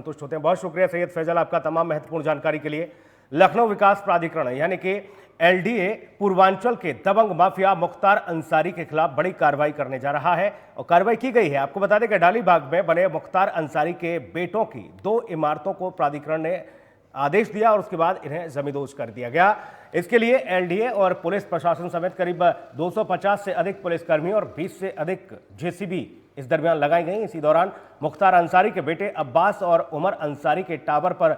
संतुष्ट होते हैं। बहुत शुक्रिया सैयद फैजल आपका तमाम महत्वपूर्ण जानकारी के लिए। लखनऊ विकास प्राधिकरण यानी कि एलडीए पूर्वांचल के दबंग माफिया मुख्तार अंसारी के खिलाफ बड़ी कार्रवाई करने जा रहा है और कार्रवाई की गई है। आपको बता दें कि डालीबाग में बने मुख्तार अंसारी के बेटों की 2 इमारतों को प्राधिकरण ने आदेश दिया और उसके बाद इन्हें जमींदोज कर दिया गया। इसके लिए एलडीए और पुलिस प्रशासन समेत करीब 250 से अधिक पुलिसकर्मी और 20 से अधिक जेसीबी इस दरमियान लगाई गई। इसी दौरान मुख्तार अंसारी के बेटे अब्बास और उमर अंसारी के टावर पर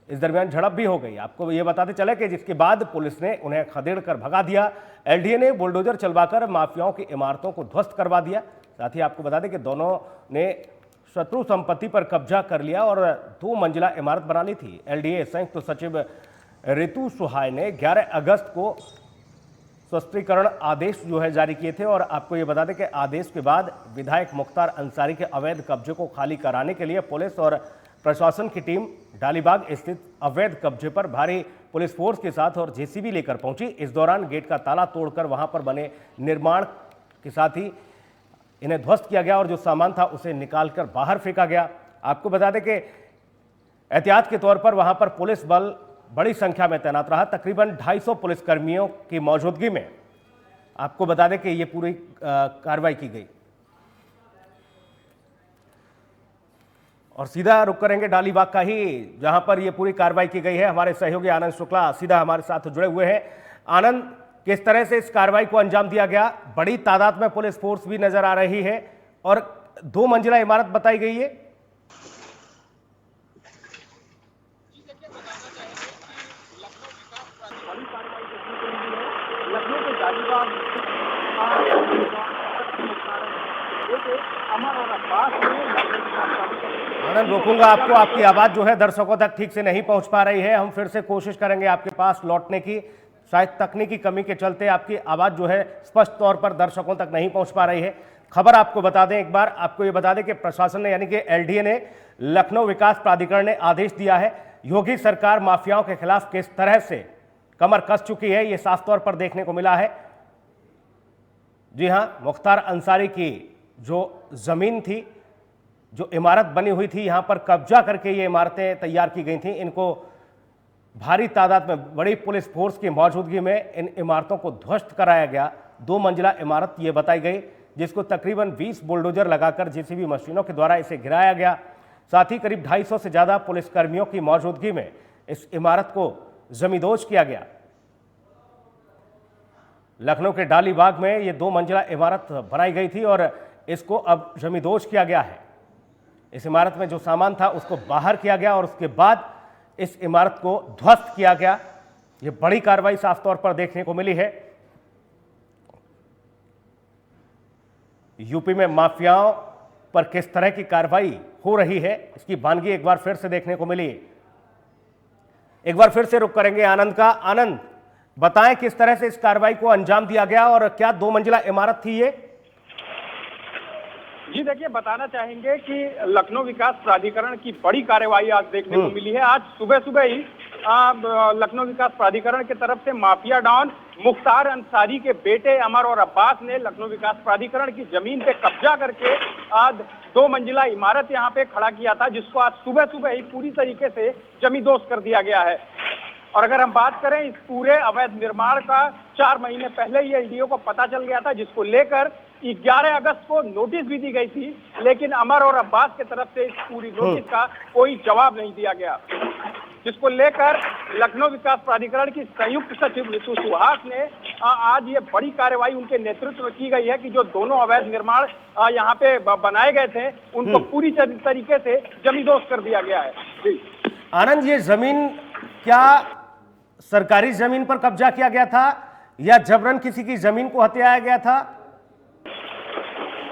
इस दरमियान झड़प भी हो गई। आपको ये बताते चले कि जिसके बाद पुलिस ने उन्हें खदेड़ कर भगा दिया। एलडीए ने बुलडोजर चलवाकर माफियाओं की इमारतों को ध्वस्त करवा दिया। साथ ही आपको बता दें कि दोनों ने शत्रु संपत्ति पर कब्जा कर लिया और 2 मंजिला इमारत बना ली थी। एलडीए संयुक्त सचिव ऋतु सुहाय ने 11 अगस्त को स्पष्टीकरण आदेश जारी किए थे और आपको ये बता दें कि आदेश के बाद विधायक मुख्तार अंसारी के अवैध कब्जे को खाली कराने के लिए पुलिस और प्रशासन की टीम डालीबाग स्थित अवैध कब्जे पर भारी पुलिस फोर्स के साथ और जेसीबी लेकर पहुंची। इस दौरान गेट का ताला तोड़कर वहां पर बने निर्माण के साथ ही इन्हें ध्वस्त किया गया और जो सामान था उसे निकालकर बाहर फेंका गया। आपको बता दें कि एहतियात के तौर पर वहां पर पुलिस बल बड़ी संख्या में तैनात रहा। तकरीबन 250 पुलिसकर्मियों की मौजूदगी में आपको बता दें कि ये पूरी कार्रवाई की गई। और सीधा रुक करेंगे डालीबाग का ही, जहां पर यह पूरी कार्रवाई की गई है। हमारे सहयोगी आनंद शुक्ला सीधा हमारे साथ जुड़े हुए हैं। आनंद, किस तरह से इस कार्रवाई को अंजाम दिया गया? बड़ी तादाद में पुलिस फोर्स भी नजर आ रही है और 2 मंजिला इमारत बताई गई है। आनंद, रोकूंगा आपको, आपकी आवाज है दर्शकों तक ठीक से नहीं पहुंच पा रही है। हम फिर से कोशिश करेंगे आपके पास लौटने की। शायद तकनीकी कमी के चलते आपकी आवाज स्पष्ट तौर पर दर्शकों तक नहीं पहुंच पा रही है। खबर आपको बता दें, एक बार आपको ये बता दें कि प्रशासन ने यानी कि एलडीए ने, लखनऊ विकास प्राधिकरण ने आदेश दिया है। योगी सरकार माफियाओं के खिलाफ किस तरह से कमर कस चुकी है ये साफ तौर पर देखने को मिला है। जी हां, मुख्तार अंसारी की जो जमीन थी, जो इमारत बनी हुई थी, यहां पर कब्जा करके ये इमारतें तैयार की गई थी। इनको भारी तादाद में बड़ी पुलिस फोर्स की मौजूदगी में इन इमारतों को ध्वस्त कराया गया। 2 मंजिला इमारत ये बताई गई, जिसको तकरीबन 20 बुलडोजर लगाकर जेसीबी मशीनों के द्वारा इसे गिराया गया। साथ ही करीब 250 से ज्यादा पुलिसकर्मियों की मौजूदगी में इस इमारत को जमींदोज किया गया। लखनऊ के डालीबाग में ये 2 मंजिला इमारत बनाई गई थी और इसको अब जमींदोज किया गया है। इस इमारत में जो सामान था उसको बाहर किया गया और उसके बाद इस इमारत को ध्वस्त किया गया। ये बड़ी कार्रवाई साफ तौर पर देखने को मिली है। यूपी में माफियाओं पर किस तरह की कार्रवाई हो रही है, इसकी वानगी एक बार फिर से देखने को मिली। एक बार फिर से रुक करेंगे आनंद का। आनंद, बताएं किस तरह से इस कार्रवाई को अंजाम दिया गया और क्या 2 मंजिला इमारत थी ये? जी देखिए, बताना चाहेंगे कि लखनऊ विकास प्राधिकरण की बड़ी कार्रवाई आज देखने को मिली है। आज सुबह सुबह ही लखनऊ विकास प्राधिकरण की तरफ से माफिया डॉन मुख्तार अंसारी के बेटे अमर और अब्बास ने लखनऊ विकास प्राधिकरण की जमीन पे कब्जा करके आज 2 मंजिला इमारत यहाँ पे खड़ा किया था, जिसको आज सुबह सुबह ही पूरी तरीके से जमींदोज कर दिया गया है। और अगर हम बात करें इस पूरे अवैध निर्माण का, 4 महीने पहले ही एलडीओ को पता चल गया था, जिसको लेकर 11 अगस्त को नोटिस भी दी गई थी, लेकिन अमर और अब्बास की तरफ से इस पूरी नोटिस का कोई जवाब नहीं दिया गया, जिसको लेकर लखनऊ विकास प्राधिकरण की संयुक्त सचिव ऋतु सुहास ने आज ये बड़ी कार्रवाई उनके नेतृत्व में की गई है कि जो दोनों अवैध निर्माण यहाँ पे बनाए गए थे उनको पूरी तरीके से जमींदोज कर दिया गया है। जी आनंद, ये जमीन क्या सरकारी जमीन पर कब्जा किया गया था या जबरन किसी की जमीन को हथियाया गया था?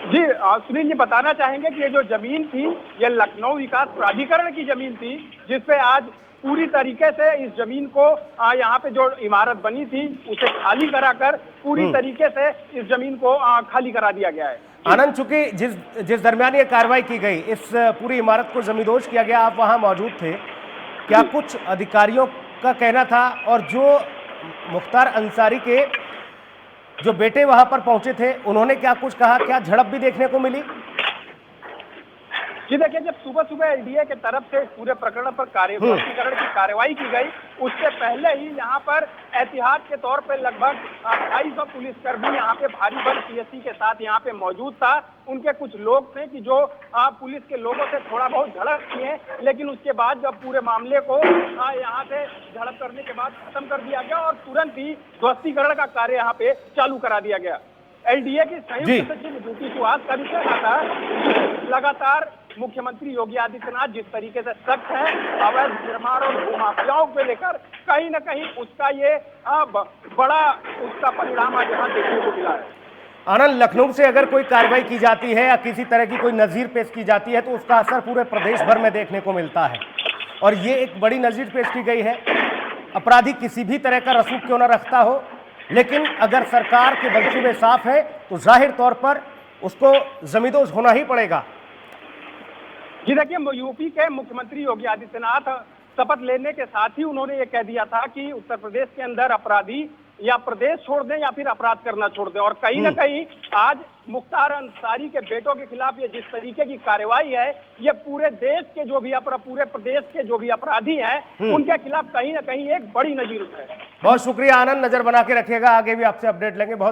जी सुनील जी, बताना चाहेंगे कि ये जो जमीन थी ये लखनऊ विकास प्राधिकरण की जमीन थी, जिसपे आज पूरी तरीके से इस जमीन को यहाँ पे जो इमारत बनी थी उसे खाली कराकर पूरी तरीके से इस जमीन को खाली करा दिया गया है। आनंद, चूंकि जिस दरमियान ये कार्रवाई की गई, इस पूरी इमारत को जमींदोज किया गया, आप वहां मौजूद थे, क्या कुछ अधिकारियों का कहना था और जो मुख्तार अंसारी के जो बेटे वहां पर पहुंचे थे उन्होंने क्या कुछ कहा? क्या झड़प भी देखने को मिली? जी देखिए, जब सुबह सुबह एलडीए के तरफ से इस पूरे प्रकरण पर स्पष्टीकरण की कार्रवाई की गई, उससे पहले ही यहाँ पर एहतियात के तौर पर लगभग 250 पुलिसकर्मी यहाँ पे भारी बल पीएससी के साथ यहाँ पे मौजूद था। उनके कुछ लोग थे कि जो पुलिस के लोगों से थोड़ा बहुत झड़प किए, लेकिन उसके बाद जब पूरे मामले को यहाँ से झड़प करने के बाद खत्म कर दिया गया और तुरंत ही ध्वस्तीकरण का कार्य यहाँ पे चालू करा दिया गया। एलडीए की संयुक्त सचिव ज्योति सुहास का भी कहना था, लगातार मुख्यमंत्री योगी आदित्यनाथ जिस तरीके से सख्त है अवैध निर्माण और भूमाफियाओं को लेकर, कहीं न कहीं उसका ये बड़ा उसका परिणाम आज यहाँ देखने को मिला है। आनंद, लखनऊ से अगर कोई कार्रवाई की जाती है या किसी तरह की कोई नजीर पेश की जाती है तो उसका असर पूरे प्रदेश भर में देखने को मिलता है, और ये एक बड़ी नजीर पेश की गई है। अपराधी किसी भी तरह का रसूख क्यों न रखता हो, लेकिन अगर सरकार के मंसूबे साफ है तो जाहिर तौर पर उसको जमींदोज होना ही पड़ेगा। जी देखिए, यूपी के मुख्यमंत्री योगी आदित्यनाथ शपथ लेने के साथ ही उन्होंने ये कह दिया था कि उत्तर प्रदेश के अंदर अपराधी या प्रदेश छोड़ दें या फिर अपराध करना छोड़ दें। और कहीं ना कहीं आज मुख्तार अंसारी के बेटों के खिलाफ ये जिस तरीके की कार्रवाई है, ये पूरे देश के जो भी पूरे प्रदेश के जो भी अपराधी हैं उनके खिलाफ कहीं ना कहीं एक बड़ी नजीर है। बहुत शुक्रिया आनंद, नजर बना के रखिएगा, आगे भी आपसे अपडेट लेंगे। बहुत